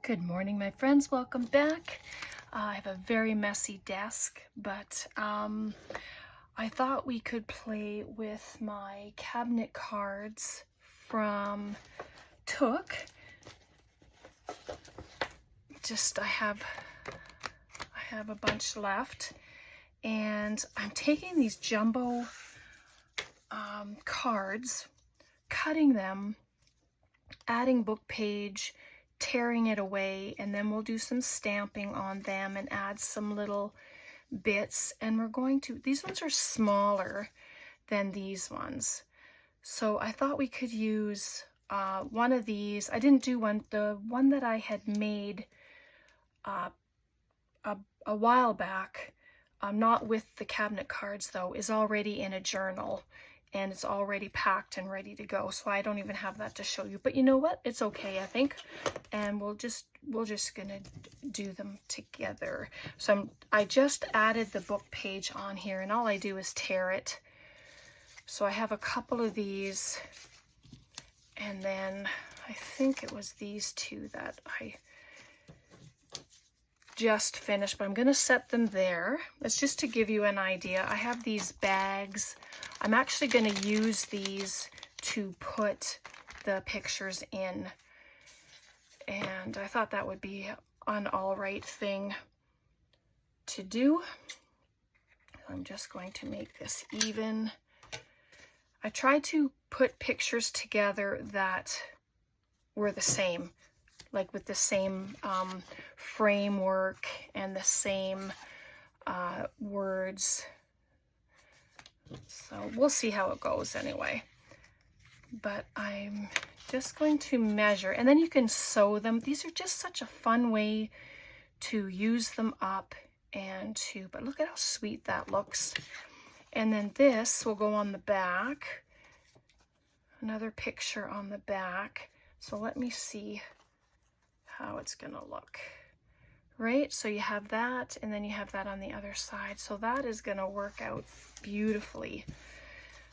Good morning, my friends. Welcome back. I have a very messy desk, but I thought we could play with my cabinet cards from Took. I have a bunch left, and I'm taking these jumbo cards, cutting them, adding book page, tearing it away, and then we'll do some stamping on them and add some little bits. And we're going to, these ones are smaller than these ones, so I thought we could use one of these. I didn't do one, the one that I had made a while back, not with the cabinet cards though, is already in a journal and it's already packed and ready to go, so I don't even have that to show you. But you know what, it's okay, I think, and we're just gonna do them together. So I just added the book page on here, and all I do is tear it. So I have a couple of these, and then I think it was these two that I just finished, but I'm going to set them there. It's just to give you an idea. I have these bags. I'm actually going to use these to put the pictures in, and I thought that would be an all right thing to do. I'm just going to make this even. I tried to put pictures together that were the same, like with the same framework and the same words. So we'll see how it goes anyway. But I'm just going to measure, and then you can sew them. These are just such a fun way to use them up and to, but look at how sweet that looks. And then this will go on the back, another picture on the back. So let me see how it's gonna look, right? So you have that, and then you have that on the other side. So that is gonna work out beautifully.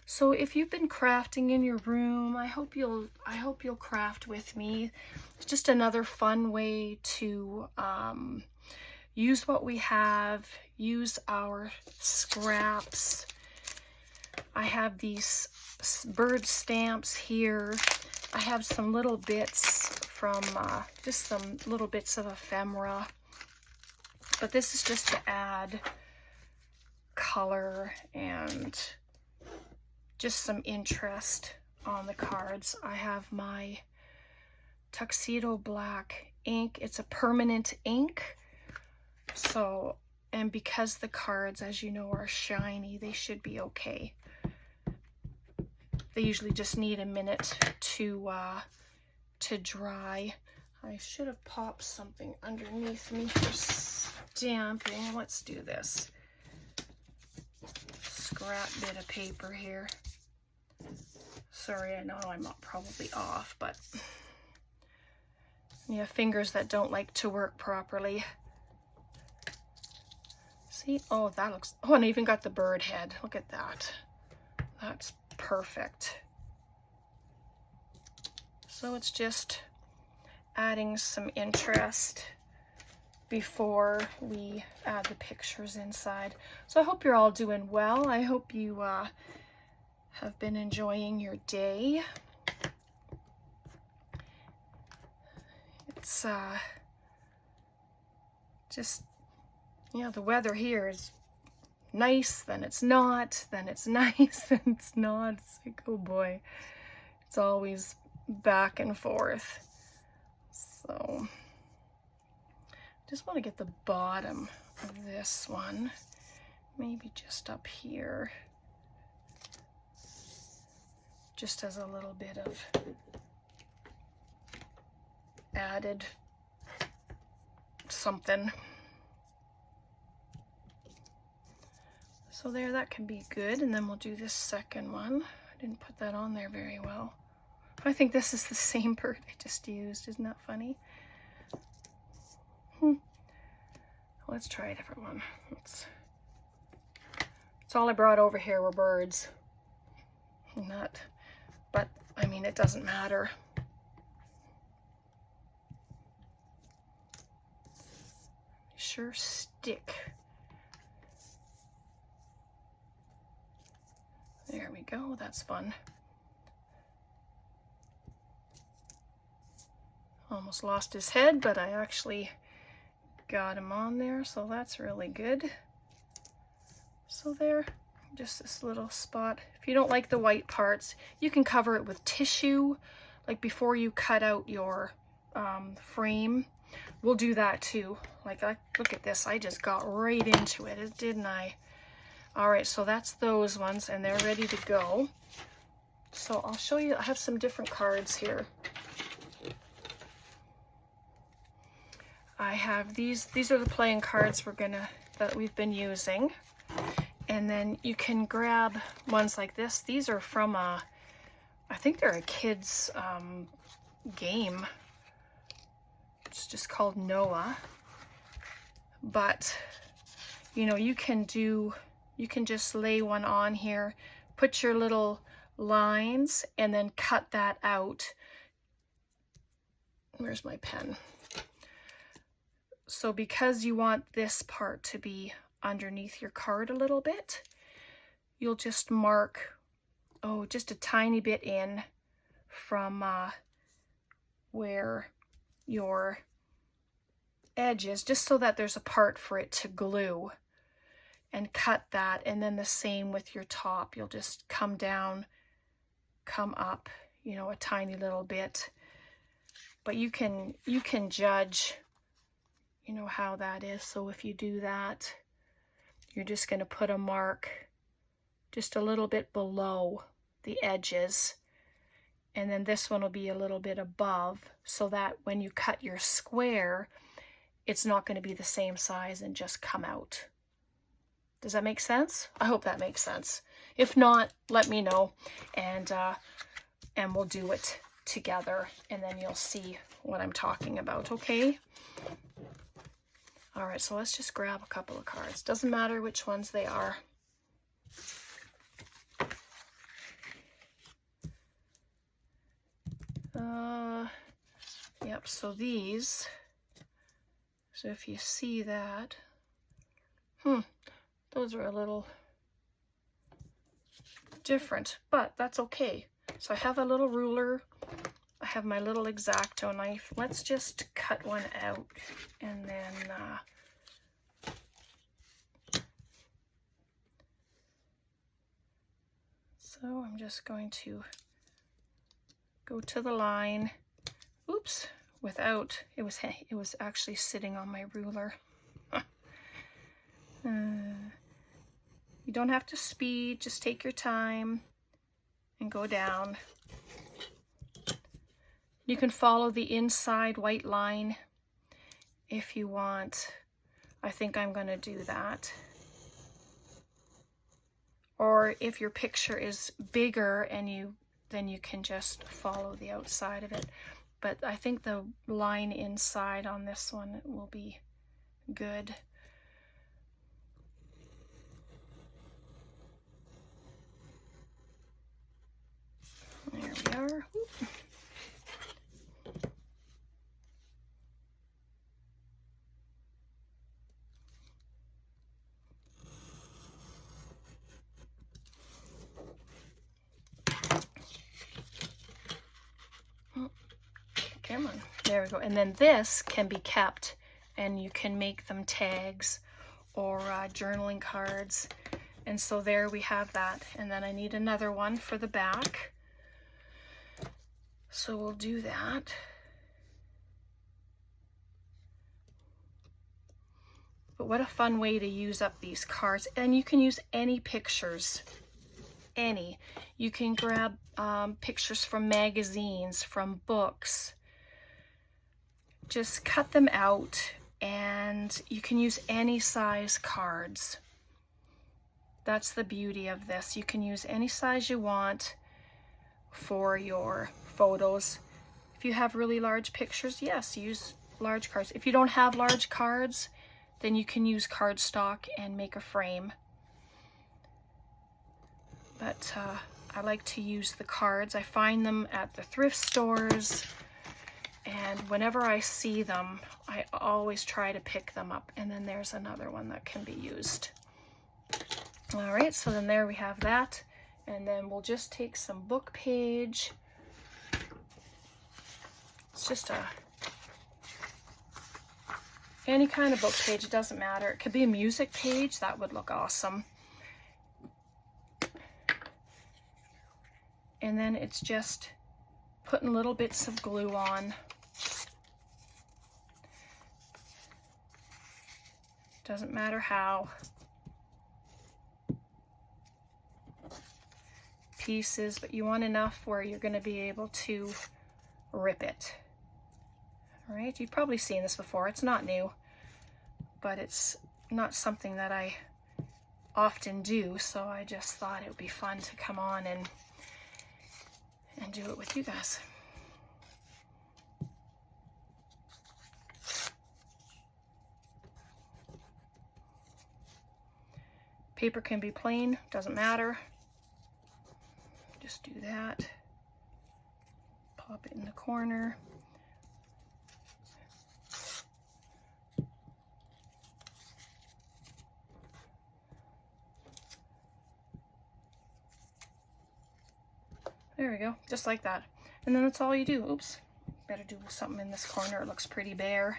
So if you've been crafting in your room, I hope you'll craft with me. It's just another fun way to use what we have, use our scraps. I have these bird stamps here. I have some little bits from just some little bits of ephemera, but this is just to add color and just some interest on the cards. I have my tuxedo black ink. It's a permanent ink, so, and because the cards, as you know, are shiny, they should be okay. They usually just need a minute to dry. I should have popped something underneath me for stamping. Let's do this. Scrap bit of paper here. Sorry, I know I'm not probably off, but you have fingers that don't like to work properly. See? Oh, that looks, oh, and I even got the bird head. Look at that. That's perfect. So it's just adding some interest before we add the pictures inside. So I hope you're all doing well. I hope you have been enjoying your day. It's just, yeah, the weather here is nice, then it's not, then it's nice, then it's not. It's like, oh boy, it's always back and forth. So just want to get the bottom of this one, maybe just up here, just as a little bit of added something. So there, that can be good. And then we'll do this second one. I didn't put that on there very well. I think this is the same bird I just used. Isn't that funny? Let's try a different one. That's all I brought over here were birds. Not, but I mean, it doesn't matter. sure stick. There we go, that's fun. Almost lost his head, but I actually got him on there, so that's really good. So there, just this little spot. If you don't like the white parts, you can cover it with tissue, like before you cut out your frame. We'll do that too. Like, look at this, I just got right into it, didn't I? All right, so that's those ones, and they're ready to go. So I'll show you, I have some different cards here. I have these are the playing cards that we've been using. And then you can grab ones like this. These are from I think they're a kid's game. It's just called Noah. But, you know, you can just lay one on here, put your little lines, and then cut that out. Where's my pen? So because you want this part to be underneath your card a little bit, you'll just mark, oh, just a tiny bit in from where your edge is, just so that there's a part for it to glue, and cut that. And then the same with your top, you'll just come down, come up, you know, a tiny little bit. But you can judge, you know, how that is. So if you do that, you're just going to put a mark just a little bit below the edges, and then this one will be a little bit above, so that when you cut your square, it's not going to be the same size and just come out. Does that make sense? I hope that makes sense. If not, let me know, and we'll do it together, and then you'll see what I'm talking about, okay? All right, so let's just grab a couple of cards. Doesn't matter which ones they are. Yep, so these, so if you see that, those are a little different, but that's okay. So I have a little ruler, I have my little X-Acto knife. Let's just cut one out, and then so I'm just going to go to the line. Oops, without, it was actually sitting on my ruler. You don't have to speed, just take your time and go down. You can follow the inside white line if you want. I think I'm going to do that. Or if your picture is bigger and then you can just follow the outside of it. But I think the line inside on this one will be good. There we are. Come on. There we go. And then this can be kept, and you can make them tags or journaling cards. And so there we have that. And then I need another one for the back. So we'll do that. But what a fun way to use up these cards. And you can use any pictures. Any. You can grab pictures from magazines, from books. Just cut them out, and you can use any size cards. That's the beauty of this. You can use any size you want for your photos. If you have really large pictures, yes, use large cards. If you don't have large cards, then you can use cardstock and make a frame. But I like to use the cards. I find them at the thrift stores, And whenever I see them, I always try to pick them up. And then there's another one that can be used. All right, so then there we have that. And then we'll just take some book page. It's just any kind of book page, it doesn't matter. It could be a music page, that would look awesome. And then it's just putting little bits of glue on. Doesn't matter how. Pieces, but you want enough where you're going to be able to rip it. All right, you've probably seen this before. It's not new, but it's not something that I often do, so I just thought it would be fun to come on and do it with you guys. Paper can be plain, doesn't matter. Just do that. Pop it in the corner. There we go, just like that. And then that's all you do. Oops, better do something in this corner. It looks pretty bare.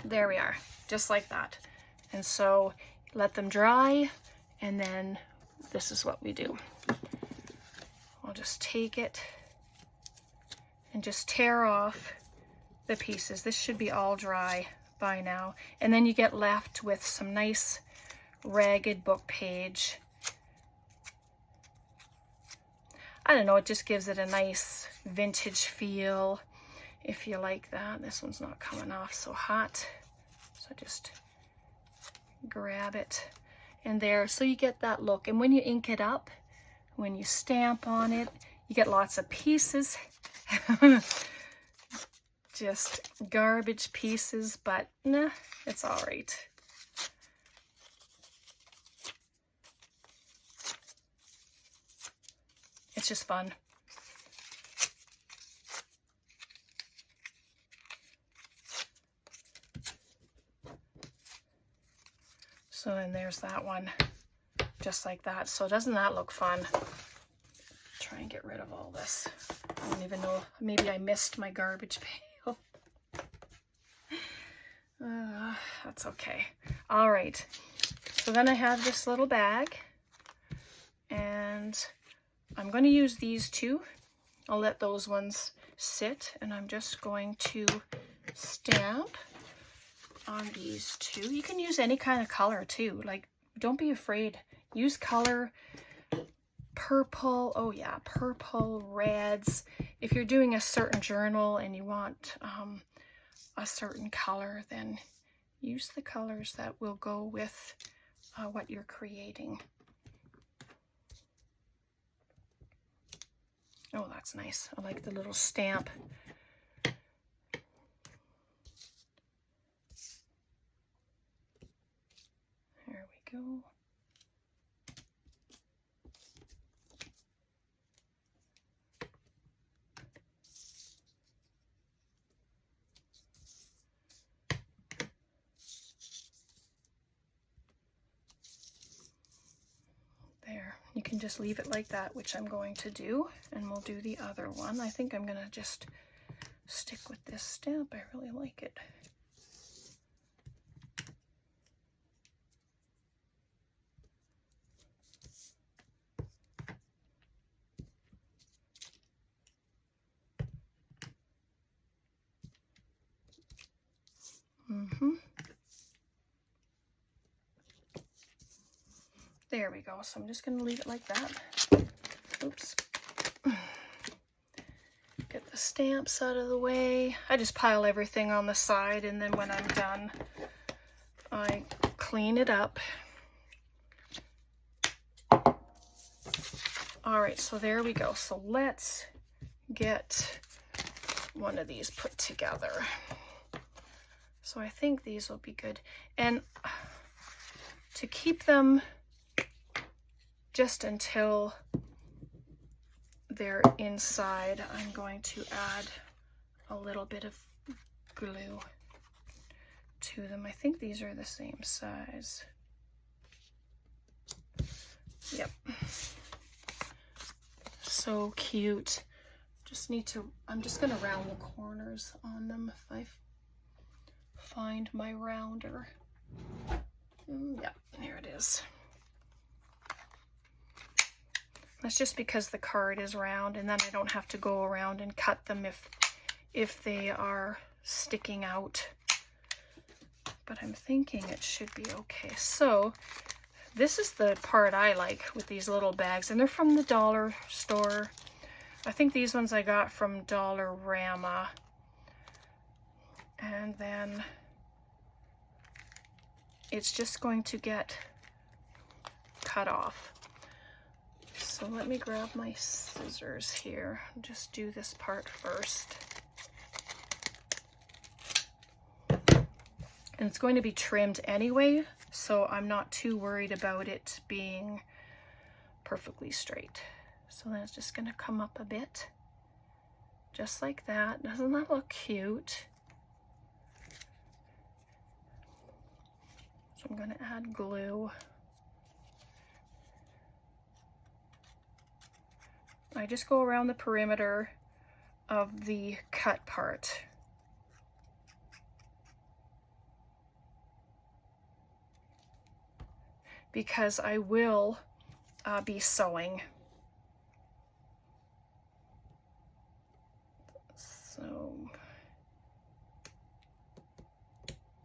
There we are, just like that. And so let them dry, and then this is what we do. I'll just take it and just tear off the pieces. This should be all dry by now. And then you get left with some nice ragged book page. I don't know, it just gives it a nice vintage feel if you like that. This one's not coming off so hot, so just grab it and there, so you get that look. And when you ink it up, when you stamp on it, you get lots of pieces. Just garbage pieces, but nah, it's all right. It's just fun. So then there's that one, just like that. So doesn't that look fun? Try and get rid of all this. I don't even know, maybe I missed my garbage pail. That's okay. All right, so then I have this little bag, and I'm going to use these two. I'll let those ones sit, and I'm just going to stamp on these two. You can use any kind of color too. Like, don't be afraid. Use color. Purple, oh yeah, purple, reds. If you're doing a certain journal and you want a certain color, then use the colors that will go with what you're creating. Oh, that's nice. I like the little stamp. There we go. There, you can just leave it like that, which I'm going to do, and we'll do the other one. I think I'm gonna just stick with this stamp. I really like it. There we go. So I'm just going to leave it like that. Oops. Get the stamps out of the way. I just pile everything on the side, and then when I'm done, I clean it up. All right, so there we go. So let's get one of these put together. So I think these will be good. And to keep them just until they're inside, I'm going to add a little bit of glue to them. I think these are the same size. Yep. So cute. I'm just gonna round the corners on them if I find my rounder. Yep, here it is. That's just because the card is round, and then I don't have to go around and cut them if they are sticking out. But I'm thinking it should be okay. So this is the part I like with these little bags, and they're from the dollar store. I think these ones I got from Dollarama. And then it's just going to get cut off. So let me grab my scissors here and just do this part first. And it's going to be trimmed anyway, so I'm not too worried about it being perfectly straight. So then it's just going to come up a bit, just like that. Doesn't that look cute? So I'm going to add glue. I just go around the perimeter of the cut part. Because I will be sewing. So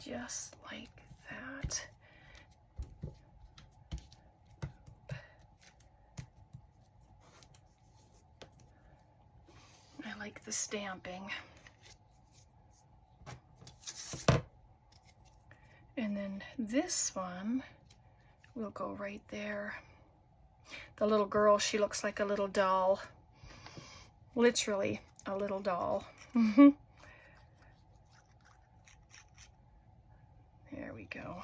just like that. I like the stamping. And then this one will go right there. The little girl, she looks like a little doll. Literally a little doll. There we go.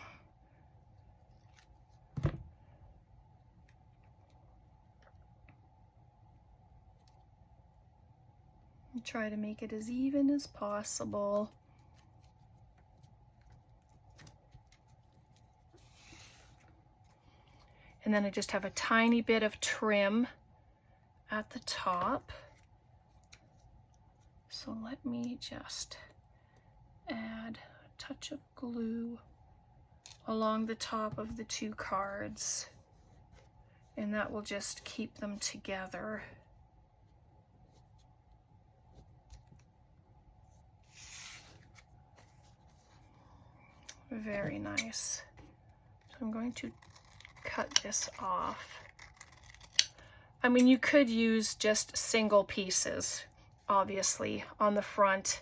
Try to make it as even as possible. And then I just have a tiny bit of trim at the top. So let me just add a touch of glue along the top of the two cards, and that will just keep them together. Very nice. So I'm going to cut this off. I mean, you could use just single pieces, obviously, on the front.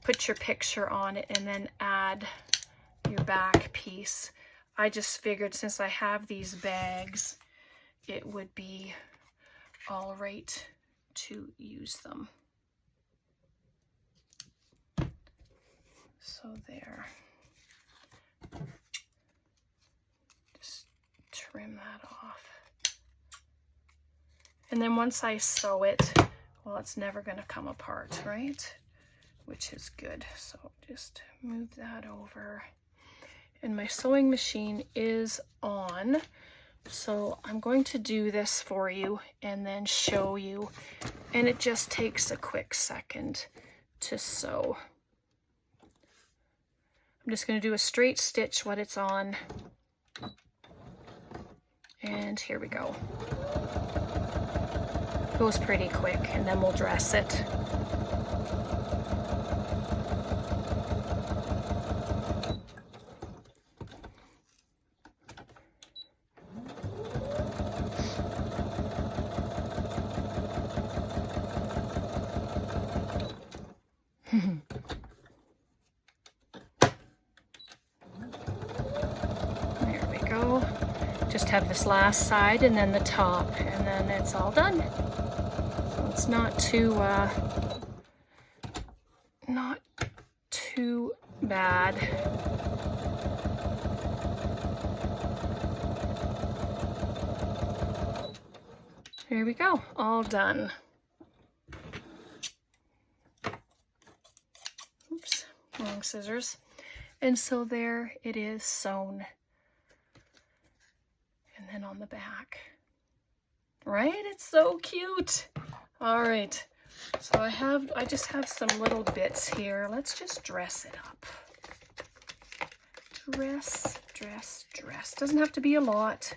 Put your picture on it and then add your back piece. I just figured since I have these bags, it would be all right to use them. So there. Just trim that off. And then once I sew it, well, it's never going to come apart, right? Which is good. So just move that over. And my sewing machine is on. So I'm going to do this for you and then show you. And it just takes a quick second to sew. I'm just going to do a straight stitch what it's on. And here we go. Goes pretty quick, and then we'll dress it. There we go. Just have this last side and then the top, and then it's all done. So it's not too bad. There we go, all done. Oops, wrong scissors. And so there it is sewn. And then on the back. Right? It's so cute. All right. So I just have some little bits here. Let's just dress it up. Dress, dress, dress. Doesn't have to be a lot.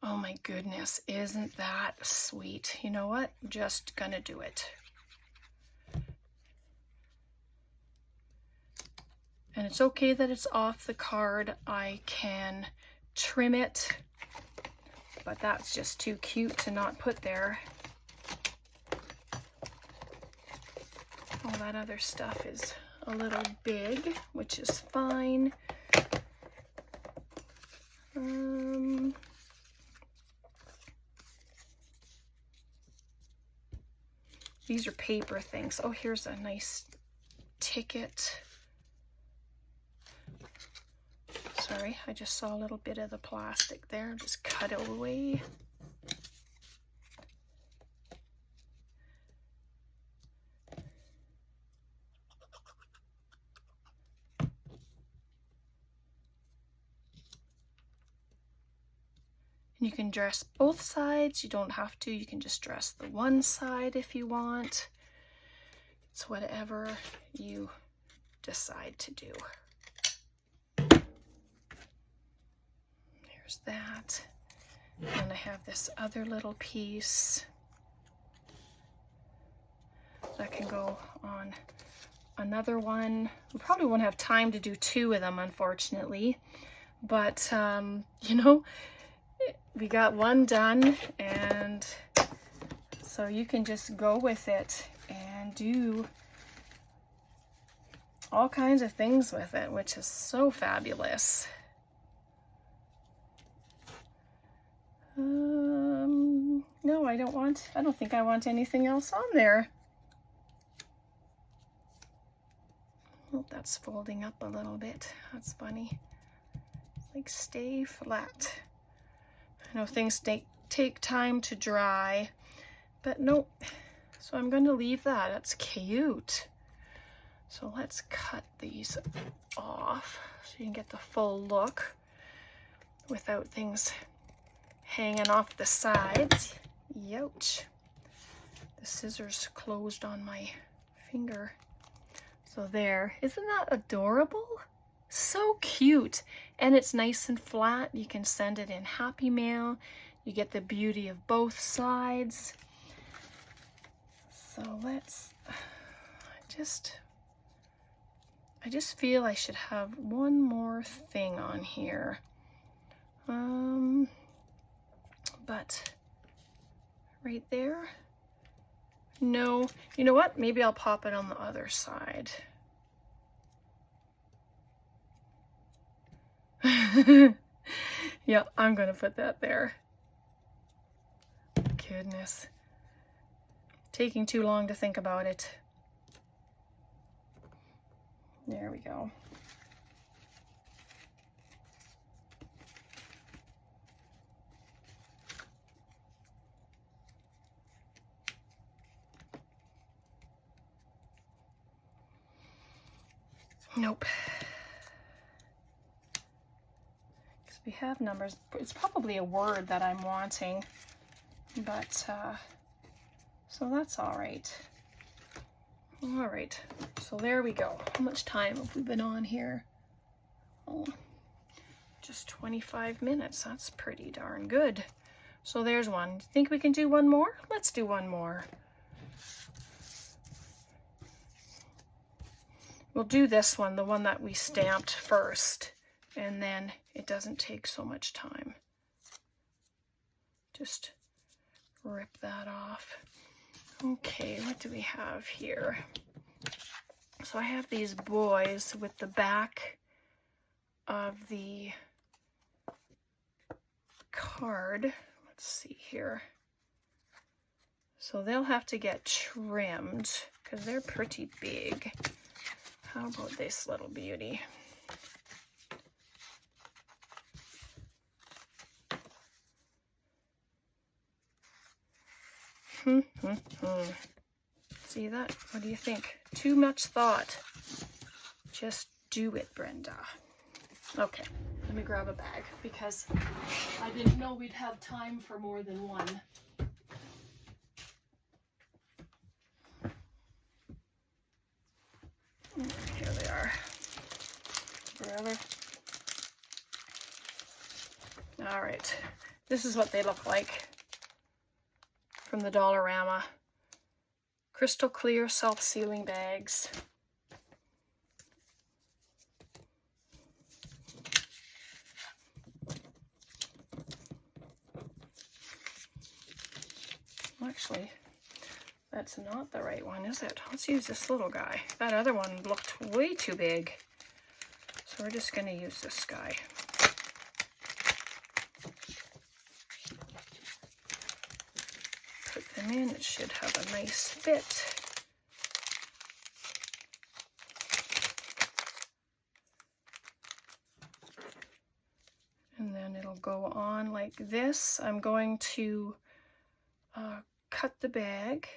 Oh my goodness, isn't that sweet? You know what? I'm just gonna do it. And it's okay that it's off the card. I can trim it, but that's just too cute to not put there. All that other stuff is a little big, which is fine. These are paper things. Oh, here's a nice ticket. Sorry, I just saw a little bit of the plastic there. Just cut it away. You can dress both sides. You don't have to. You can just dress the one side if you want. It's whatever you decide to do. There's that. And I have this other little piece that can go on another one. We probably won't have time to do two of them, unfortunately. But, you know, we got one done, and so you can just go with it and do all kinds of things with it, which is so fabulous. No, I don't think I want anything else on there. Oh, that's folding up a little bit. That's funny. It's like stay flat. I know things take time to dry, but nope. So I'm going to leave that. That's cute. So let's cut these off so you can get the full look without things hanging off the sides. Youch. The scissors closed on my finger. So there. Isn't that adorable? So cute. And it's nice and flat. You can send it in Happy Mail. You get the beauty of both sides. So let's I just feel I should have one more thing on here. But right there. No, you know what? Maybe I'll pop it on the other side. Yeah, I'm gonna put that there. Goodness. Taking too long to think about it. There we go. Nope. Because we have numbers. It's probably a word that I'm wanting, but so that's all right. All right, so there we go. How much time have we been on here? Oh, just 25 minutes. That's pretty darn good. So there's one. Think we can do one more? Let's do one more. We'll do this one, the one that we stamped first, and then it doesn't take so much time. Just rip that off. Okay, what do we have here? So I have these boys with the back of the card. Let's see here. So they'll have to get trimmed because they're pretty big. How about this little beauty? See that? What do you think? Too much thought. Just do it, Brenda. Okay, let me grab a bag because I didn't know we'd have time for more than one. Here they are. Wherever. All right, this is what they look like from the Dollarama. Crystal clear self-sealing bags. Actually, that's not the right one, is it? Let's use this little guy. That other one looked way too big. So we're just going to use this guy. Put them in. It should have a nice fit. And then it'll go on like this. I'm going to cut the bag.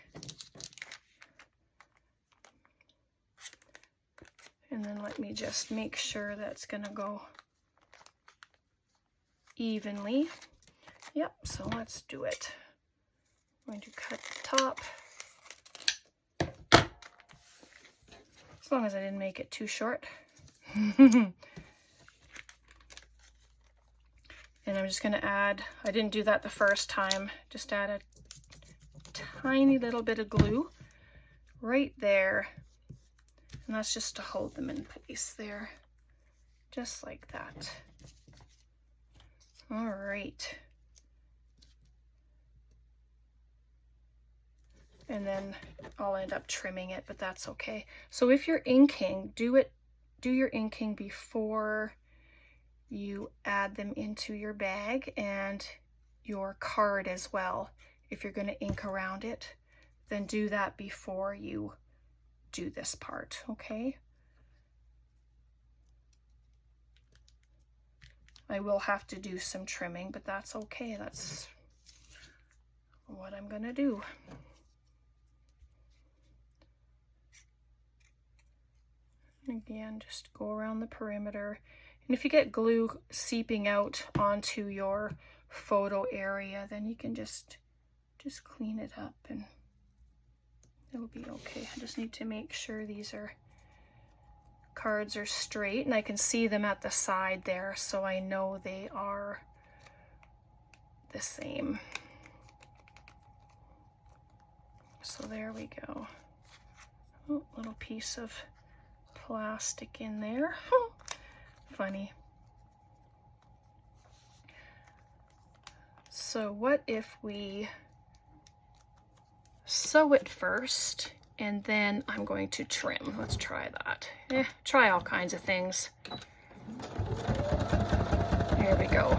And then let me just make sure that's going to go evenly. Yep, so let's do it. I'm going to cut the top. As long as I didn't make it too short. And I'm just going to add, I didn't do that the first time, just add a tiny little bit of glue right there. And that's just to hold them in place there, just like that. All right. And then I'll end up trimming it, but that's okay. So if you're inking, do your inking before you add them into your bag and your card as well. If you're going to ink around it, then do that before you do this part, okay? I will have to do some trimming, but that's okay. That's what I'm going to do. Again, just go around the perimeter. And if you get glue seeping out onto your photo area, then you can just clean it up and it'll be okay. I just need to make sure these cards are straight, and I can see them at the side there, so I know they are the same. So there we go. Oh, little piece of plastic in there. Funny. So what if we sew it first and then I'm going to trim? Let's try that. Try all kinds of things. Here we go.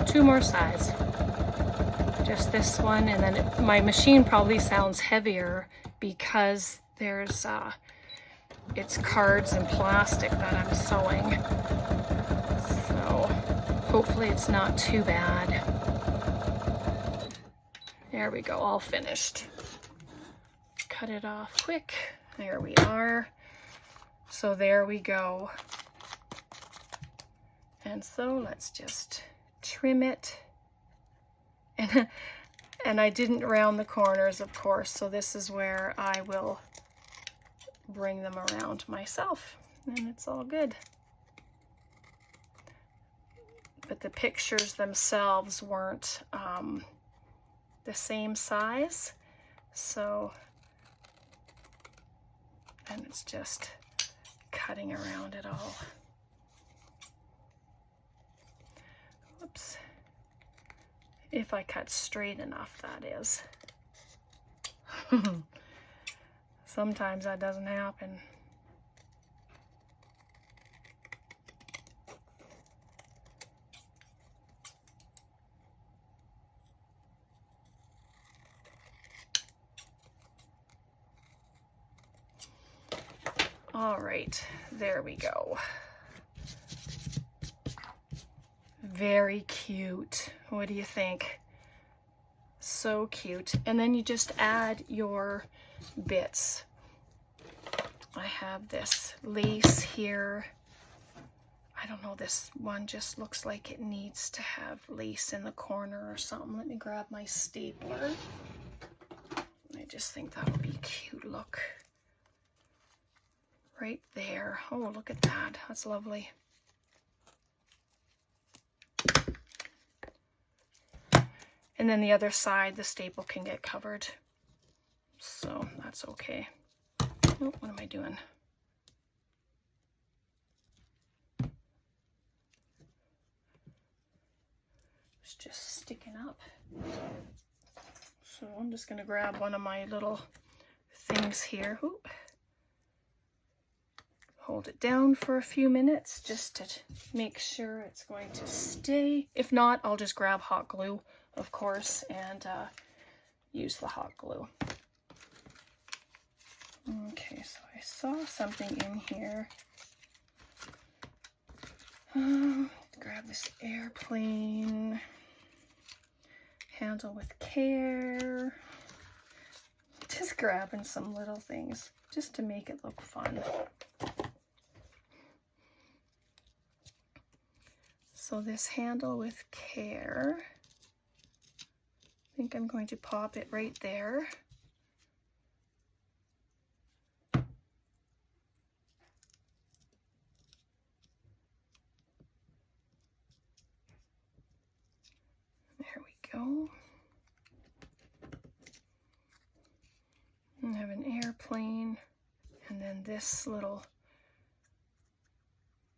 Two more sides, just this one, and then my machine probably sounds heavier because there's it's cards and plastic that I'm sewing, so hopefully it's not too bad. There we go, all finished. Cut it off quick. There we are. So there we go. And so let's just trim it. And I didn't round the corners, of course, so this is where I will bring them around myself, and it's all good. But the pictures themselves weren't the same size, so, and it's just cutting around it all. Whoops. If I cut straight enough, that is. Sometimes that doesn't happen. right, there we go. Very cute. What do you think? So cute. And then you just add your bits. I have this lace here. I don't know, this one just looks like it needs to have lace in the corner or something. Let me grab my stapler. I just think that would be a cute look. Right there. Oh, look at that. That's lovely. And then the other side, the staple can get covered. So that's okay. Oh, what am I doing? It's just sticking up. So I'm just gonna grab one of my little things here. Ooh. Hold it down for a few minutes just to make sure it's going to stay. If not, I'll just grab hot glue, of course, and use the hot glue. Okay, so I saw something in here. Grab this airplane. Handle with care. Just grabbing some little things just to make it look fun. So this handle with care, I think I'm going to pop it right there. There we go. And I have an airplane, and then this little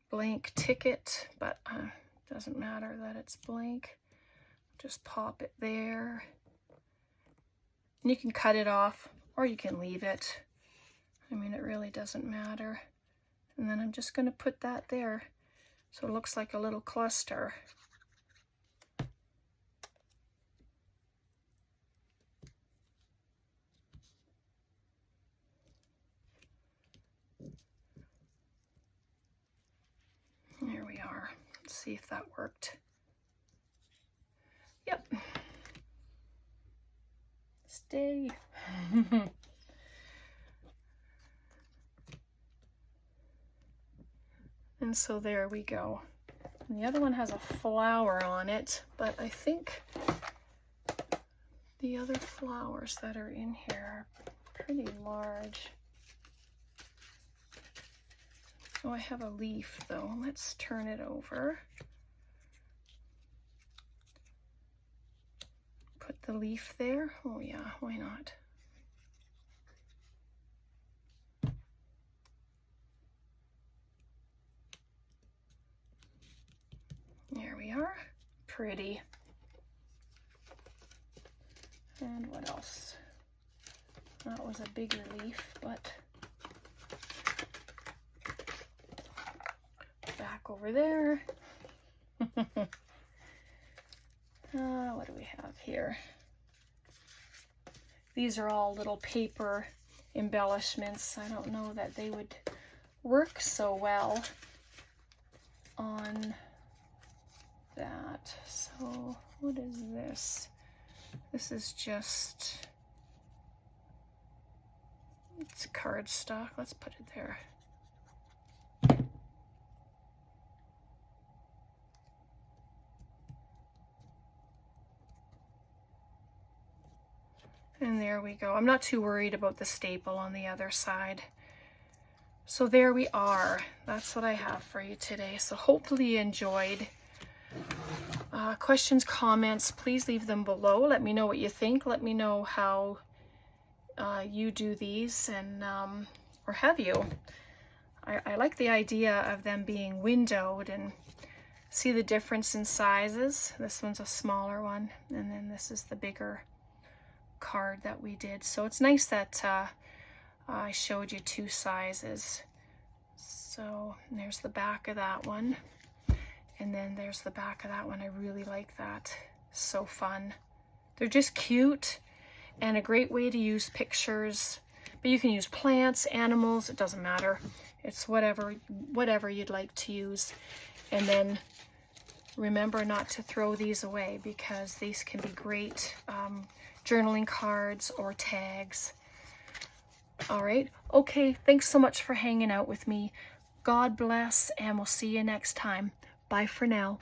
blank ticket, but doesn't matter that it's blank. Just pop it there. And you can cut it off or you can leave it. I mean, it really doesn't matter. And then I'm just going to put that there so it looks like a little cluster. There we are. Let's see if that worked. Yep. Stay. And so there we go. And the other one has a flower on it, but I think the other flowers that are in here are pretty large. Oh, I have a leaf though. Let's turn it over. Put the leaf there. Oh yeah, why not? There we are. Pretty. And what else? That was a bigger leaf, but back over there. What do we have here? These are all little paper embellishments. I don't know that they would work so well on that. So what is this? This is just, it's cardstock. Let's put it there. And there we go. I'm not too worried about the staple on the other side. So there we are. That's what I have for you today. So hopefully you enjoyed. Questions, comments, please leave them below. Let me know what you think. Let me know how you do these, and or have you. I like the idea of them being windowed and see the difference in sizes. This one's a smaller one, and then this is the bigger card that we did. So it's nice that I showed you two sizes. So there's the back of that one, and then there's the back of that one. I really like that. So fun. They're just cute and a great way to use pictures, but you can use plants, animals, it doesn't matter. It's whatever you'd like to use. And then remember not to throw these away, because these can be great journaling cards or tags. All right. Okay. Thanks so much for hanging out with me. God bless, and we'll see you next time. Bye for now.